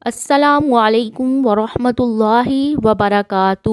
السلام علیکم ورحمۃ اللہ وبرکاتہ۔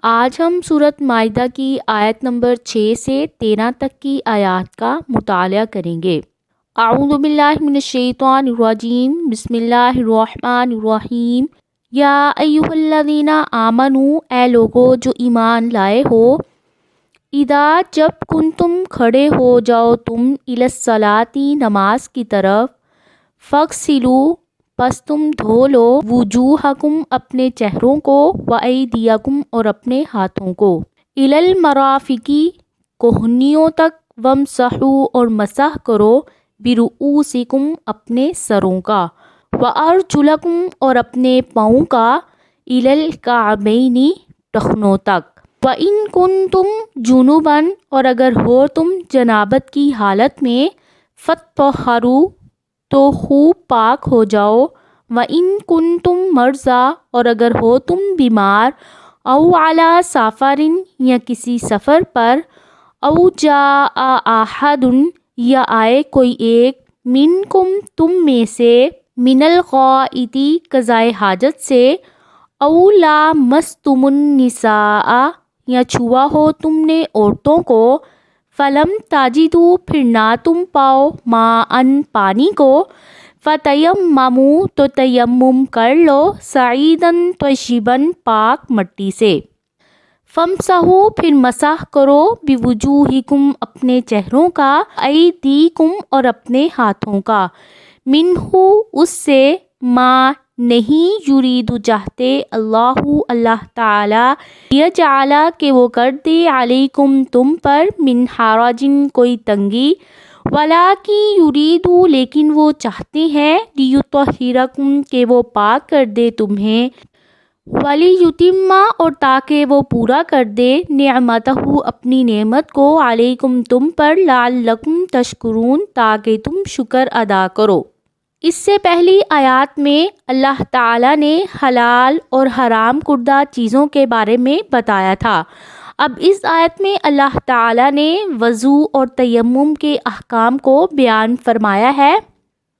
آج ہم سورۃ مائدہ کی آیت نمبر 6 سے 13 تک کی آیات کا مطالعہ کریں گے۔ اعوذ باللہ من الشیطان الرجیم، بسم اللہ الرحمن الرحیم۔ یا ایھا الذین آمنوا، اے لوگو جو ایمان لائے ہو، اذا جب کنتم کھڑے ہو جاؤ تم، الی الصلاۃ نماز کی طرف، فاغسلوا پس تم دھو لو، وجوہکم اپنے چہروں کو، وایدیکم اور اپنے ہاتھوں کو، الی المرافق کوہنیوں تک، وامسحوا اور مسح کرو، برؤوسکم اپنے سروں کا، وارجلکم اور اپنے پاؤں کا، الی الکعبین ٹخنوں تک، وان کنتم جنبا اور اگر ہو تم جنابت کی حالت میں، فطہروا تو خوب پاک ہو جاؤ، وَإِن كُنتُم مَرْضَىٰ اور اگر ہو تم بیمار، او علی سفر یا کسی سفر پر، او جاء احد یا آئے کوئی ایک، منکم تم میں سے، من الغائط قضائے حاجت سے، او لامستم النساء یا چھوا ہو تم نے عورتوں کو، فلم تجدوا پھر نہ تم پاؤ، ماء پانی کو، فتیمموا تو تیمم کر لو، صعیدا طیبا پاک مٹی سے، فامسحوا پھر مسح کرو، بوجوہکم اپنے چہروں کا، ایدیکم اور اپنے ہاتھوں کا، منہ اس سے، ما نہیں، یرید چاہتے، اللہ تعالی، یجعل کہ وہ کر دے، علیکم تم پر، من حرج کوئی تنگی، ولیکن یرید لیکن وہ چاہتے ہیں، لیطہرکم کہ وہ پاک کر دے تمہیں، ولیتم اور تاکہ وہ پورا کر دے، نعمتہ اپنی نعمت کو، علیکم تم پر، لعلکم تشکرون تاکہ تم شکر ادا کرو۔ اس سے پہلی آیات میں اللہ تعالیٰ نے حلال اور حرام کردہ چیزوں کے بارے میں بتایا تھا۔ اب اس آیت میں اللہ تعالیٰ نے وضو اور تیمم کے احکام کو بیان فرمایا ہے۔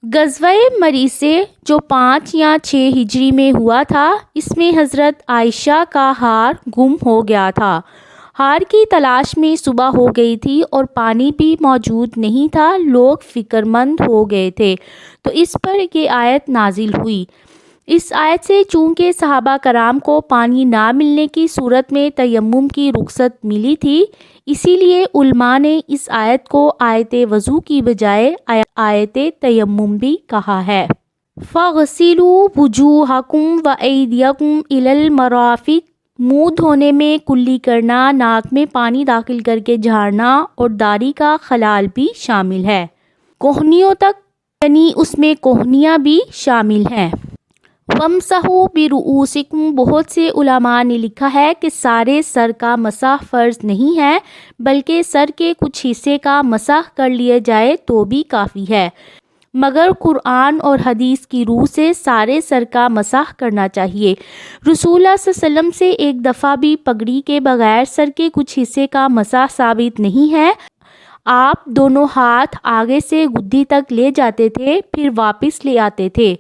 غزوہ مریسے جو 5 یا 6 ہجری میں ہوا تھا، اس میں حضرت عائشہ کا ہار گم ہو گیا تھا۔ ہار کی تلاش میں صبح ہو گئی تھی اور پانی بھی موجود نہیں تھا، لوگ فکر مند ہو گئے تھے، تو اس پر یہ آیت نازل ہوئی۔ اس آیت سے چونکہ صحابہ کرام کو پانی نہ ملنے کی صورت میں تیمم کی رخصت ملی تھی، اسی لیے علماء نے اس آیت کو آیت وضو کی بجائے آیت تیمم بھی کہا ہے۔ فَاغْسِلُوا وُجُوهَكُمْ وَأَيْدِيَكُمْ إِلَى الْمَرَافِقِ منہ دھونے میں کلی کرنا، ناک میں پانی داخل کر کے جھاڑنا اور داڑھی کا خلال بھی شامل ہے۔ کوہنیوں تک یعنی اس میں کوہنیاں بھی شامل ہیں۔ وَامْسَحُوا بِرُؤُوسِكُمْ بہت سے علماء نے لکھا ہے کہ سارے سر کا مسح فرض نہیں ہے، بلکہ سر کے کچھ حصے کا مسح کر لیا جائے تو بھی کافی ہے، مگر قرآن اور حدیث کی روح سے سارے سر کا مسح کرنا چاہیے۔ رسول اللہ صلی اللہ علیہ وسلم سے ایک دفعہ بھی پگڑی کے بغیر سر کے کچھ حصے کا مسح ثابت نہیں ہے۔ آپ دونوں ہاتھ آگے سے گدھی تک لے جاتے تھے، پھر واپس لے آتے تھے۔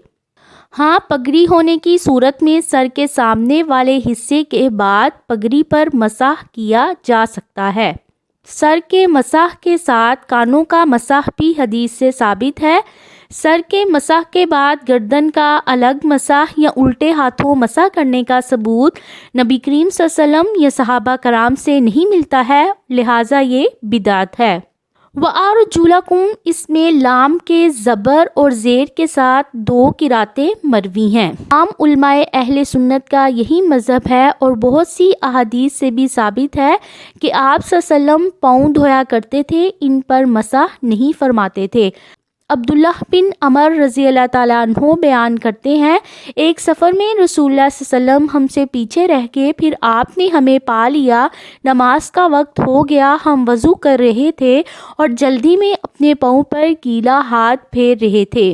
ہاں، پگڑی ہونے کی صورت میں سر کے سامنے والے حصے کے بعد پگڑی پر مسح کیا جا سکتا ہے۔ سر کے مسح کے ساتھ کانوں کا مسح بھی حدیث سے ثابت ہے۔ سر کے مسح کے بعد گردن کا الگ مسح یا الٹے ہاتھوں مسح کرنے کا ثبوت نبی کریم صلی اللہ علیہ وسلم یا صحابہ کرام سے نہیں ملتا ہے، لہٰذا یہ بدعت ہے۔ وَأَرْجُلَكُمْ اس میں لام کے زبر اور زیر کے ساتھ 2 قراتیں مروی ہیں۔ عام علماء اہل سنت کا یہی مذہب ہے اور بہت سی احادیث سے بھی ثابت ہے کہ آپ صلی اللہ علیہ وسلم پاؤں دھویا کرتے تھے، ان پر مسح نہیں فرماتے تھے۔ عبداللہ بن عمر رضی اللہ تعالیٰ عنہ بیان کرتے ہیں، ایک سفر میں رسول اللہ صلی اللہ علیہ وسلم ہم سے پیچھے رہ گئے، پھر آپ نے ہمیں پا لیا، نماز کا وقت ہو گیا، ہم وضو کر رہے تھے اور جلدی میں اپنے پاؤں پر گیلا ہاتھ پھیر رہے تھے۔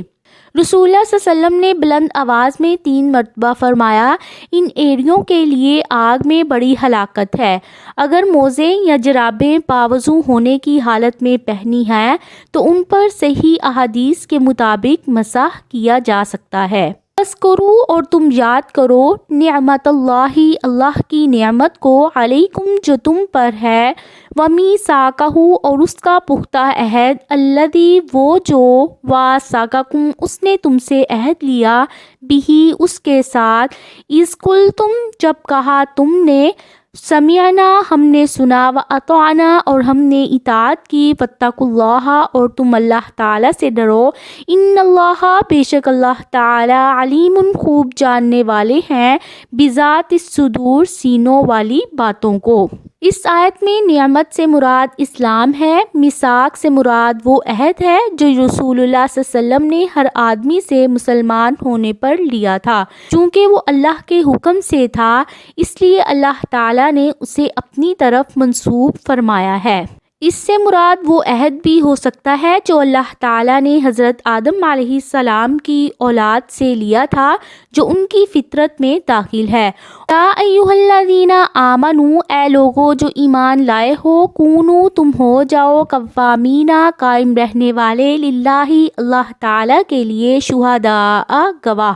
رسول اللہ صلی اللہ علیہ وسلم نے بلند آواز میں 3 مرتبہ فرمایا، ان ایڑیوں کے لیے آگ میں بڑی ہلاکت ہے۔ اگر موزے یا جرابیں باوضو ہونے کی حالت میں پہنی ہیں تو ان پر صحیح احادیث کے مطابق مسح کیا جا سکتا ہے۔ فَاذْكُرُوا اور تم یاد کرو نعمت اللہ اللہ کی نعمت کو علیکم جو تم پر ہے وَمِیثَاقَہُ اور اس کا پختہ عہد الذی وہ جو واثقکم اس نے تم سے عہد لیا بِہِ اس کے ساتھ اذ قلتم جب کہا تم نے سمعنا ہم نے سنا وَأَطَعْنَا اور ہم نے اطاعت کی وَاتَّقُوا اللَّهَ اور تم اللہ تعالیٰ سے ڈرو ان اللہ بے شک اللہ تعالیٰ علیم خوب جاننے والے ہیں بذات الصدور سینوں والی باتوں کو۔ اس آیت میں نعمت سے مراد اسلام ہے، میثاق سے مراد وہ عہد ہے جو رسول اللہ صلی اللہ علیہ وسلم نے ہر آدمی سے مسلمان ہونے پر لیا تھا۔ چونکہ وہ اللہ کے حکم سے تھا اس لیے اللہ تعالیٰ نے اسے اپنی طرف منسوب فرمایا ہے۔ اس سے مراد وہ عہد بھی ہو سکتا ہے جو اللہ تعالیٰ نے حضرت آدم علیہ السلام کی اولاد سے لیا تھا جو ان کی فطرت میں داخل ہے۔ یا ایھا الذین آمنوا اے لوگو جو ایمان لائے ہو کونوا تم ہو جاؤ قوامین قائم رہنے والے للہ اللہ تعالیٰ کے لیے شہداء گواہ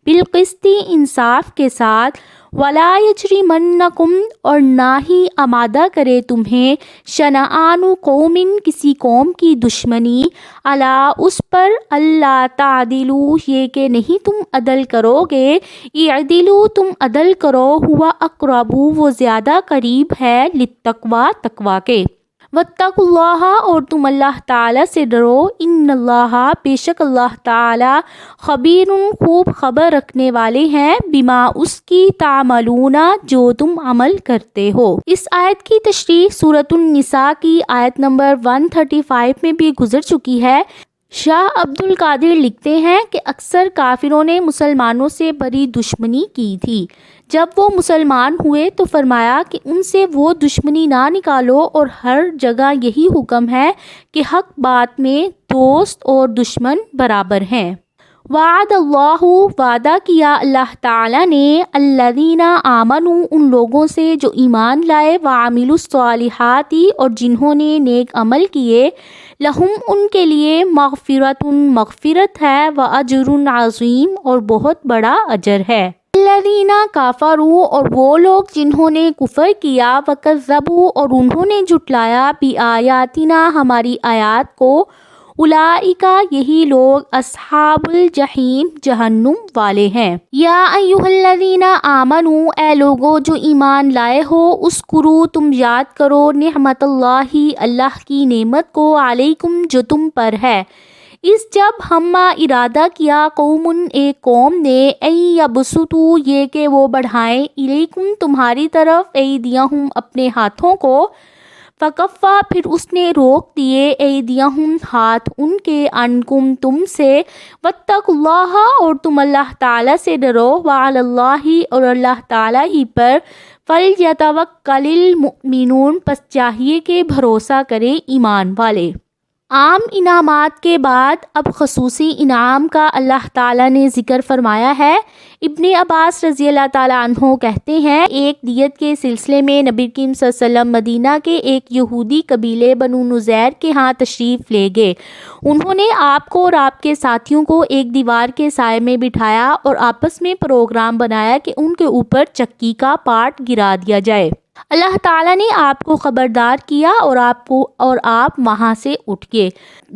بالقسط انصاف کے ساتھ ولا یجرمنکم اور نہ ہی آمادہ کرے تمہیں شنآن قوم کسی قوم کی دشمنی علی اس پر اللہ تعدلوا یہ کہ نہیں تم عدل کرو گے اعدلوا تم عدل کرو ہوا اقرب وہ زیادہ قریب ہے للتقوی تقوی کے واتقوا اللہ اور تم اللہ تعالیٰ سے ڈرو ان اللہ بے شک اللہ تعالیٰ خبیر خوب خبر رکھنے والے ہیں بما اس کی تعملون جو تم عمل کرتے ہو۔ اس آیت کی تشریح سورۃ النساء کی آیت نمبر 135 میں بھی گزر چکی ہے۔ شاہ عبد القادر لکھتے ہیں کہ اکثر کافروں نے مسلمانوں سے بڑی دشمنی کی تھی، جب وہ مسلمان ہوئے تو فرمایا کہ ان سے وہ دشمنی نہ نکالو اور ہر جگہ یہی حکم ہے کہ حق بات میں دوست اور دشمن برابر ہیں۔ وعد اللہ وعدہ کیا اللہ تعالیٰ نے الذین آمنوا ان لوگوں سے جو ایمان لائے وعملوا الصالحات اور جنہوں نے نیک عمل کیے لہم ان کے لیے مغفرت ہے واجر عظیم اور بہت بڑا اجر ہے۔ الذین کفروا اور وہ لوگ جنہوں نے کفر کیا وکذبوا اور انہوں نے جھٹلایا بآیاتنا ہماری آیات کو اولئک یہی لوگ اصحاب الجحیم جہنم والے ہیں۔ یا ایھا الذین آمنوا اے لوگو جو ایمان لائے ہو اذکروا تم یاد کرو نعمت اللہ اللہ کی نعمت کو علیکم جو تم پر ہے اس جب ہم ارادہ کیا قوم ایک قوم نے یبسطوا یہ کہ وہ بڑھائیں الیکم تمہاری طرف ایدیہم اپنے ہاتھوں کو فکفا پھر اس نے روک دیے ایدیہم ہاتھ ان کے عنکم تم سے واتقوا اللہ اور تم اللہ تعالیٰ سے ڈرو وعلی اللہ اور اللہ تعالیٰ ہی پر فلیتوکل المؤمنون پس چاہیے کہ بھروسہ کرے ایمان والے۔ عام انعامات کے بعد اب خصوصی انعام کا اللہ تعالیٰ نے ذکر فرمایا ہے۔ ابن عباس رضی اللہ تعالیٰ عنہ کہتے ہیں ایک دیت کے سلسلے میں نبی کریم صلی اللہ علیہ وسلم مدینہ کے ایک یہودی قبیلے بنو نذیر کے ہاں تشریف لے گئے۔ انہوں نے آپ کو اور آپ کے ساتھیوں کو ایک دیوار کے سائے میں بٹھایا اور آپس میں پروگرام بنایا کہ ان کے اوپر چکی کا پارٹ گرا دیا جائے۔ اللہ تعالیٰ نے آپ کو خبردار کیا اور آپ وہاں سے اٹھ گئے۔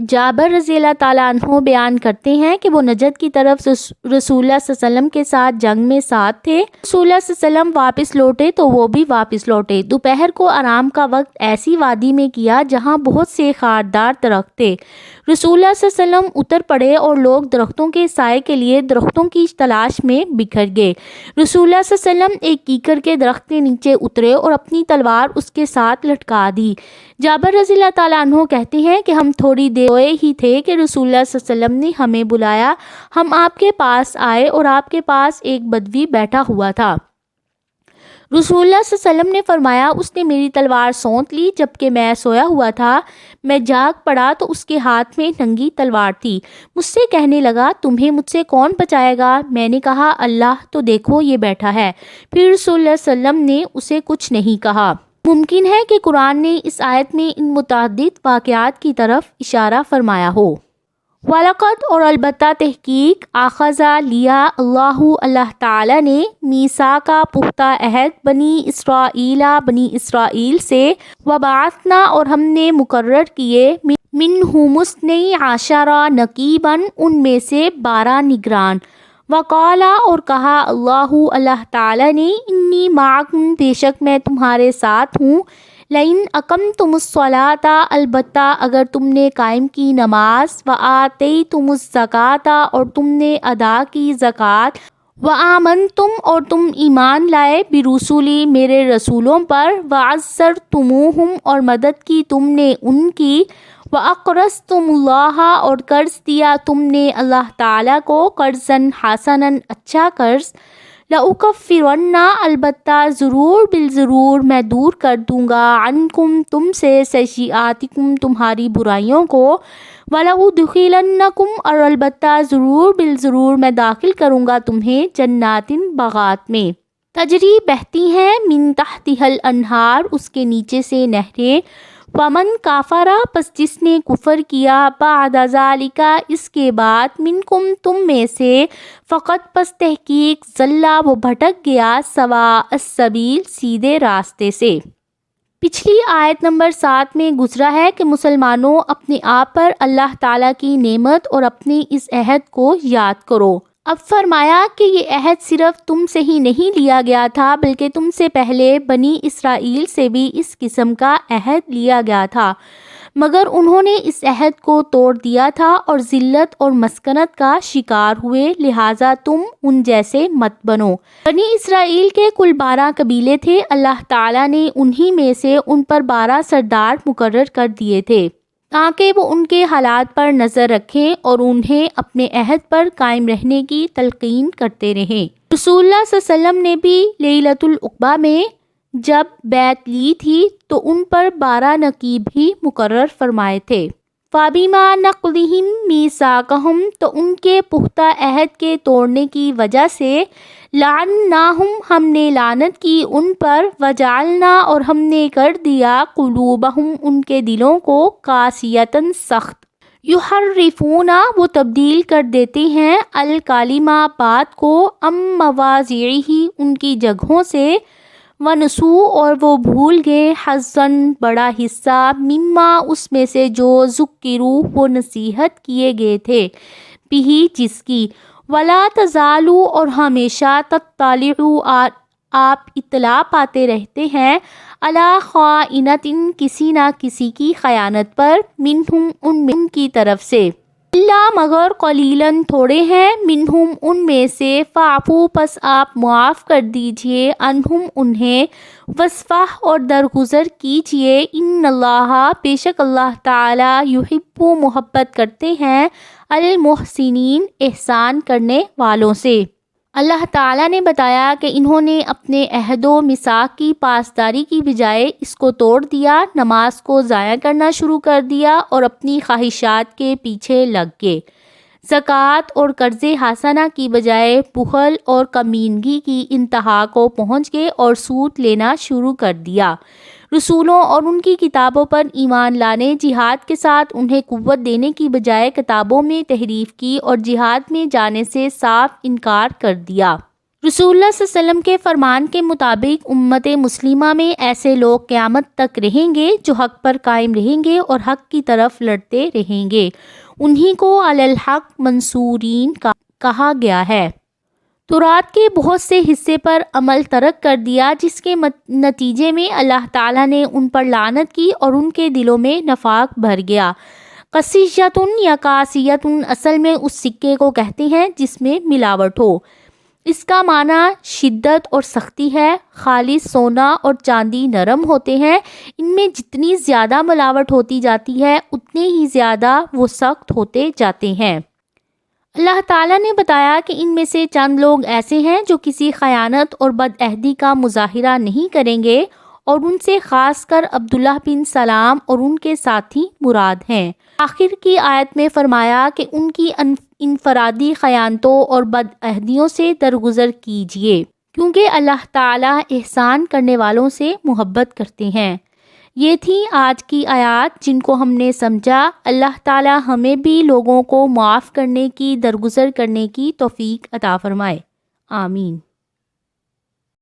جابر رضی اللہ تعالیٰ عنہ بیان کرتے ہیں کہ وہ نجد کی طرف رسول اللہ صلی اللہ علیہ وسلم کے ساتھ جنگ میں ساتھ تھے۔ رسول اللہ صلی اللہ علیہ وسلم واپس لوٹے تو وہ بھی واپس لوٹے۔ دوپہر کو آرام کا وقت ایسی وادی میں کیا جہاں بہت سے خاردار درخت تھے۔ رسول اللہ صلی اللہ علیہ وسلم اتر پڑے اور لوگ درختوں کے سائے کے لیے درختوں کی تلاش میں بکھر گئے۔ رسول اللہ صلی اللہ علیہ وسلم ایک کیکر کے درخت کے نیچے اترے اور اپنی تلوار اس کے ساتھ لٹکا دی۔ جابر رضی اللہ تعالیٰ عنہ کہتے ہیں کہ ہم تھوڑی دیر سوئے ہی تھے کہ رسول اللہ صلی اللہ علیہ وسلم نے ہمیں بلایا۔ ہم آپ کے پاس آئے اور آپ کے پاس ایک بدوی بیٹھا ہوا تھا۔ رسول اللہ صلی اللہ علیہ وسلم نے فرمایا اس نے میری تلوار سونت لی جبکہ میں سویا ہوا تھا۔ میں جاگ پڑا تو اس کے ہاتھ میں ننگی تلوار تھی۔ مجھ سے کہنے لگا تمہیں مجھ سے کون بچائے گا؟ میں نے کہا اللہ، تو دیکھو یہ بیٹھا ہے۔ پھر رسول اللہ صلی اللہ علیہ وسلم نے اسے کچھ نہیں کہا۔ ممکن ہے کہ قرآن نے اس آیت میں ان متعدد واقعات کی طرف اشارہ فرمایا ہو۔ وَلَقَدْ اور البتہ تحقیق آخذہ لیا اللہ تعالیٰ نے میثاقہ پختہ عہد بنی اسرائیل سے وبعثنا اور ہم نے مقرر کیے منہم اثنی عشرہ نقیباً ان میں سے 12 نگران وقالا اور کہا اللہ تعالیٰ نے انی معکم بے شک میں تمہارے ساتھ ہوں لئن اقمتم الصلاۃ البتہ اگر تم نے قائم کی نماز وآتیتم الزکوٰۃ اور تم نے ادا کی زکوٰۃ وآمنتم اور تم ایمان لائے برسولی میرے رسولوں پر وعزرتموہم اور مدد کی تم نے ان کی وَأَقْرَضْتُمُ اللَّهَ اور قرض دیا تم نے اللہ تعالیٰ کو قرضاً حسناً اچھا قرض لَأُكَفِّرَنَّ البتہ ضرور بالضرور میں دور کر دوں گا عنکم تم سے سیئاتکم تمہاری برائیوں کو وَلَأُدْخِلَنَّكُمْ اور البتہ ضرور بالضرور میں داخل کروں گا تمہیں جنات باغات میں تجری بہتی ہیں من تحتها الانہار اس کے نیچے سے نہریں ومن کافرا پس جس نے کفر کیا بعد ذالک اس کے بعد منکم تم میں سے فقط پس تحقیق ضلع وہ بھٹک گیا سواء السبیل سیدھے راستے سے۔ پچھلی آیت نمبر 7 میں گزرا ہے کہ مسلمانوں اپنے آپ پر اللہ تعالیٰ کی نعمت اور اپنے اس عہد کو یاد کرو۔ اب فرمایا کہ یہ عہد صرف تم سے ہی نہیں لیا گیا تھا بلکہ تم سے پہلے بنی اسرائیل سے بھی اس قسم کا عہد لیا گیا تھا مگر انہوں نے اس عہد کو توڑ دیا تھا اور ذلت اور مسکنت کا شکار ہوئے لہٰذا تم ان جیسے مت بنو۔ بنی اسرائیل کے کل 12 قبیلے تھے، اللہ تعالیٰ نے انہی میں سے ان پر 12 سردار مقرر کر دیے تھے تاکہ وہ ان کے حالات پر نظر رکھیں اور انہیں اپنے عہد پر قائم رہنے کی تلقین کرتے رہیں۔ رسول اللہ صلی اللہ علیہ وسلم نے بھی لیلۃ العقبہ میں جب بیعت لی تھی تو ان پر 12 نقیب بھی مقرر فرمائے تھے۔ فَبِمَا نَقْضِهِمْ مِيثَاقَهُمْ تو ان کے پختہ عہد کے توڑنے کی وجہ سے لعناہم ہم نے لعنت کی ان پر وجعلنا اور ہم نے کر دیا قلوبہم ان کے دلوں کو قاسیۃً سخت یحرفون وہ تبدیل کر دیتے ہیں الکلمہ بات کو ام مواضعہ ان کی جگہوں سے ونسو اور وہ بھول گئے حظاً بڑا حصہ مما اس میں سے جو ذکروا وہ نصیحت کیے گئے تھے بھی جس کی ولا تزالوا اور ہمیشہ تطلعوا آپ اطلاع پاتے رہتے ہیں علی خائنۃ کسی نہ کسی کی خیانت پر منہم ان کی طرف سے اللہ مگر قلیلاً تھوڑے ہیں منہم ان میں سے فاعفو پس آپ معاف کر دیجئے عنہم انہیں وصفح اور درگزر کیجئے ان اللہ بے شک اللہ تعالی یحب محبت کرتے ہیں المحسنین احسان کرنے والوں سے۔ اللہ تعالیٰ نے بتایا کہ انہوں نے اپنے عہد و میثاق کی پاسداری کی بجائے اس کو توڑ دیا، نماز کو ضائع کرنا شروع کر دیا اور اپنی خواہشات کے پیچھے لگ گئے، زکوٰۃ اور قرض حسنہ کی بجائے بخل اور کمینگی کی انتہا کو پہنچ گئے اور سود لینا شروع کر دیا، رسولوں اور ان کی کتابوں پر ایمان لانے جہاد کے ساتھ انہیں قوت دینے کی بجائے کتابوں میں تحریف کی اور جہاد میں جانے سے صاف انکار کر دیا۔ رسول اللہ صلی اللہ علیہ وسلم کے فرمان کے مطابق امت مسلمہ میں ایسے لوگ قیامت تک رہیں گے جو حق پر قائم رہیں گے اور حق کی طرف لڑتے رہیں گے، انہی کو علی الحق منصورین کہا گیا ہے۔ تورات کے بہت سے حصے پر عمل ترک کر دیا جس کے نتیجے میں اللہ تعالیٰ نے ان پر لعنت کی اور ان کے دلوں میں نفاق بھر گیا۔ قصیۃٌ یا قاسیۃ اصل میں اس سکے کو کہتے ہیں جس میں ملاوٹ ہو، اس کا معنی شدت اور سختی ہے۔ خالص سونا اور چاندی نرم ہوتے ہیں، ان میں جتنی زیادہ ملاوٹ ہوتی جاتی ہے اتنے ہی زیادہ وہ سخت ہوتے جاتے ہیں۔ اللہ تعالیٰ نے بتایا کہ ان میں سے چند لوگ ایسے ہیں جو کسی خیانت اور بدعہدی کا مظاہرہ نہیں کریں گے اور ان سے خاص کر عبداللہ بن سلام اور ان کے ساتھی مراد ہیں۔ آخر کی آیت میں فرمایا کہ ان کی انفرادی خیانتوں اور بدعہدیوں سے درگزر کیجیے کیونکہ اللہ تعالیٰ احسان کرنے والوں سے محبت کرتے ہیں۔ یہ تھیں آج کی آیات جن کو ہم نے سمجھا۔ اللہ تعالی ہمیں بھی لوگوں کو معاف کرنے کی، درگزر کرنے کی توفیق عطا فرمائے، آمین۔